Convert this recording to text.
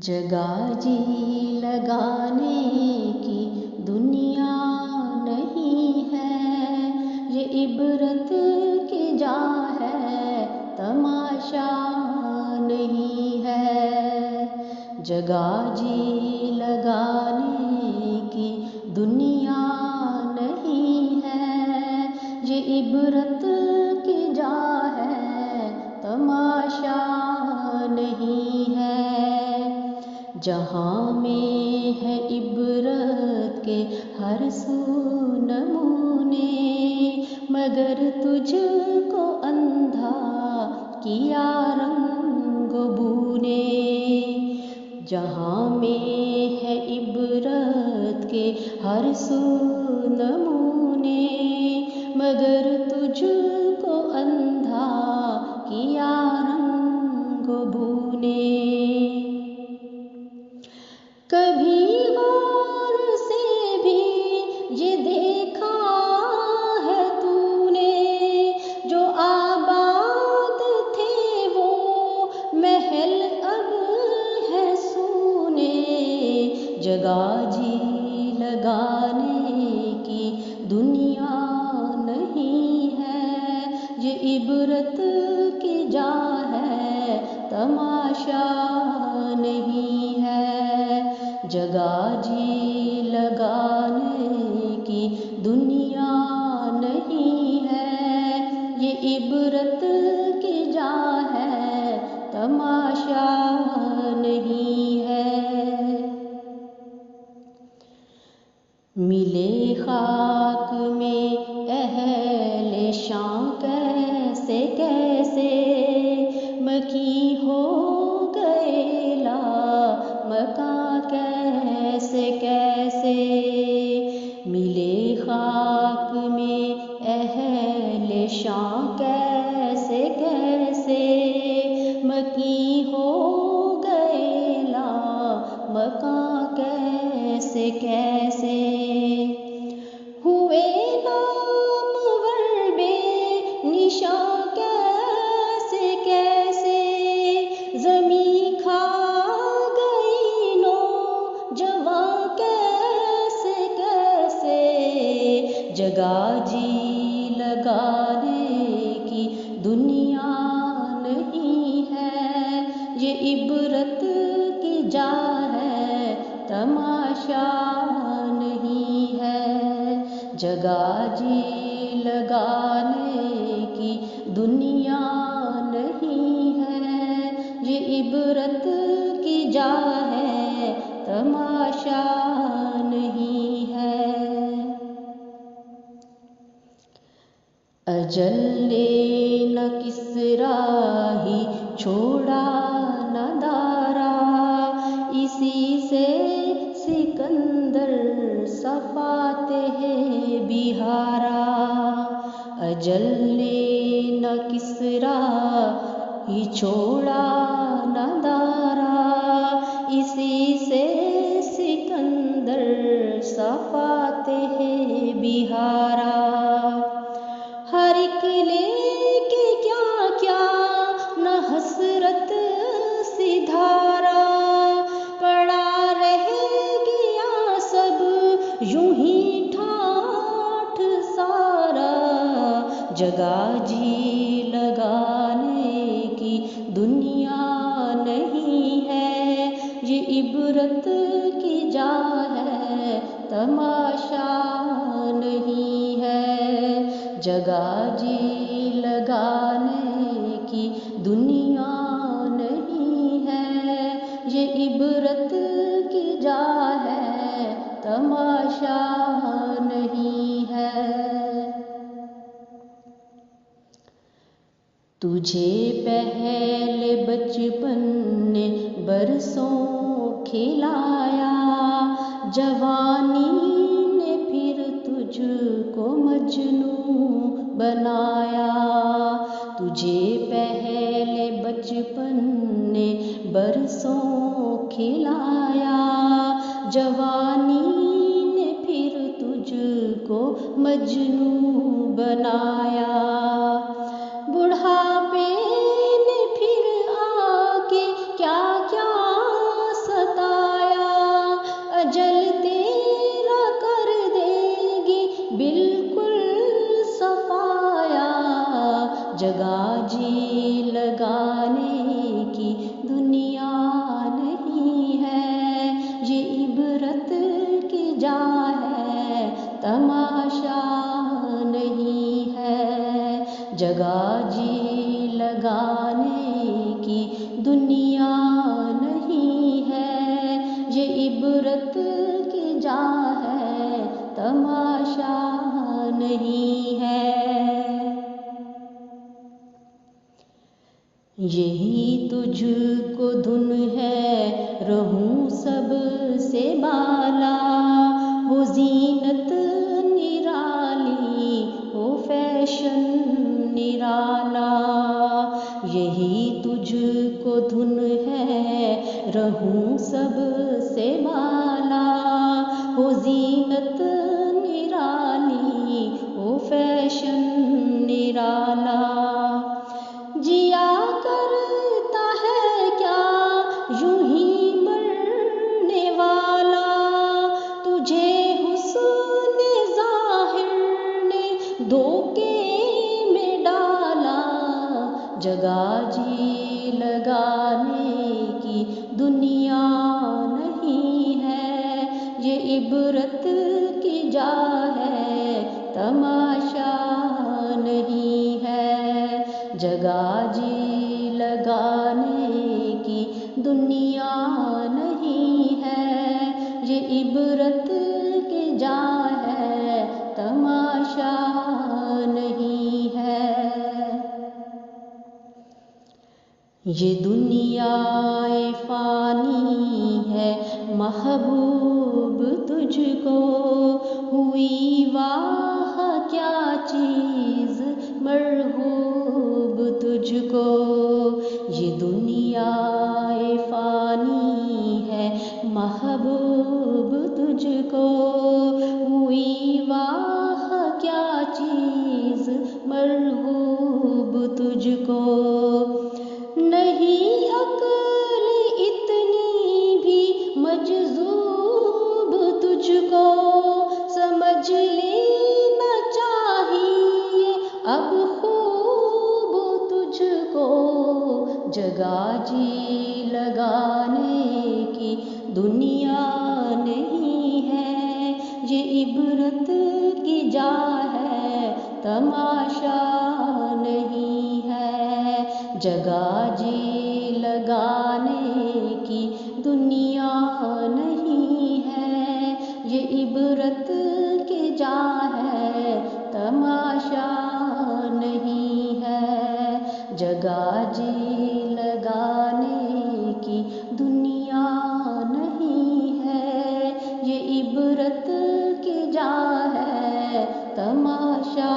جگہ جی لگانے کی دنیا نہیں ہے، یہ عبرت کی جا ہے، تماشا نہیں ہے۔ جگہ جی لگانے کی دنیا نہیں ہے، یہ عبرت کی جا ہے، تماشا نہیں ہے۔ جہاں میں ہے عبرت کے ہر سو نمونے، مگر تجھ کو اندھا کیا رنگ بو نے۔ جہاں میں ہے عبرت کے ہر سو نمونے، مگر تجھ کو اندھا کیا رنگ بو نے۔ کبھی غور سے بھی یہ دیکھا ہے تو نے، جو آباد تھے وہ محل اب ہے سونے۔ جگہ جی لگانے کی دنیا نہیں ہے، یہ عبرت کی جا ہے، تماشا نہیں ہے۔ جگہ جی لگانے کی دنیا نہیں ہے، یہ عبرت کی جا ہے، تماشا نہیں ہے۔ ملے خاک میں اہل شام کیسے کیسے، مکی ہو گئے لامکاں کیسے کیسے۔ ملے خاک میں اہل شام کیسے کیسے، مکی ہو گئے لامکاں کیسے کیسے۔ ہوئے نامور بے نشاں کیسے کیسے، زمیں کھا گئی نوجواں کیسے کیسے۔ جگہ جی لگانے کی دنیا نہیں ہے، یہ عبرت کی جا ہے، تماشا نہیں ہے۔ جگہ جی لگانے کی دنیا نہیں ہے، یہ عبرت کی جا ہے، تماشا نہیں ہے۔ اجل نے نہ کسریٰ ہی چھوڑا نہ دارا، اسی سے سکندر صفاتہ بہارا۔ اجل نے نہ کسریٰ ہی چھوڑا نہ دارا، اسی سے سکندر صفاتہ بہارا۔ ہر ایک لے کے کیا کیا نہ حسرت سی دھارا، پڑا رہ گیا سب یوں ہی ٹھاٹھ سارا۔ جگہ جی لگانے کی دنیا نہیں ہے، یہ عبرت کی جا ہے، تماشا نہیں ہے۔ جگہ جی لگانے کی دنیا نہیں ہے، یہ عبرت کی جا ہے، تماشا نہیں ہے۔ تجھے پہلے بچپن نے برسوں کھلایا، جوانی نے پھر تجھ کو مجنوں بنایا۔ تجھے پہلے بچپن نے برسوں کھلایا، جوانی نے پھر تجھ کو مجنوں بنایا۔ بڑھاپے نے پھر آ کے کیا کیا جگہ جی لگانے کی دنیا نہیں ہے، یہ عبرت کی جا ہے، تماشا نہیں ہے، جگہ جی لگانے کی دنیا نہیں ہے، یہ عبرت کی جا ہے، تماشا نہیں ہے۔ یہی تجھ کو دھن ہے رہوں سب سے بالا، ہو زینت نرالی ہو فیشن نرالا، یہی تجھ کو دھن ہے رہوں سب سے بالا، ہو زینت نرالی ہو فیشن نرالا، جیا کرتا ہے کیا یوں ہی مرنے والا، تجھے حسن ظاہر نے دھوکے میں ڈالا، جگہ جی لگانے کی دنیا نہیں ہے، یہ عبرت کی جا ہے، تماشا نہیں ہے، جگہ جی لگانے کی دنیا نہیں ہے، یہ عبرت کی جا ہے، تماشا نہیں ہے۔ یہ دنیا فانی ہے محبوب تجھ کو، ہوئی واہ کیا چیز مرغوب تجھ کو، یہ دنیا فانی ہے محبوب تجھ کو، ہوئی واہ کیا چیز مرغوب تجھ کو، نہیں عقل اتنی بھی مجذوب تجھ کو، سمجھ لینا چاہیے اب خوب تجھ کو، جگہ جی لگانے کی دنیا نہیں ہے، یہ عبرت کی جا ہے، تماشا نہیں ہے، جگہ جی لگانے کی دنیا نہیں ہے، یہ عبرت کی جا ہے، تماشا نہیں ہے، جگہ جی لگانے کی دنیا نہیں ہے، یہ عبرت کی جا ہے، تماشا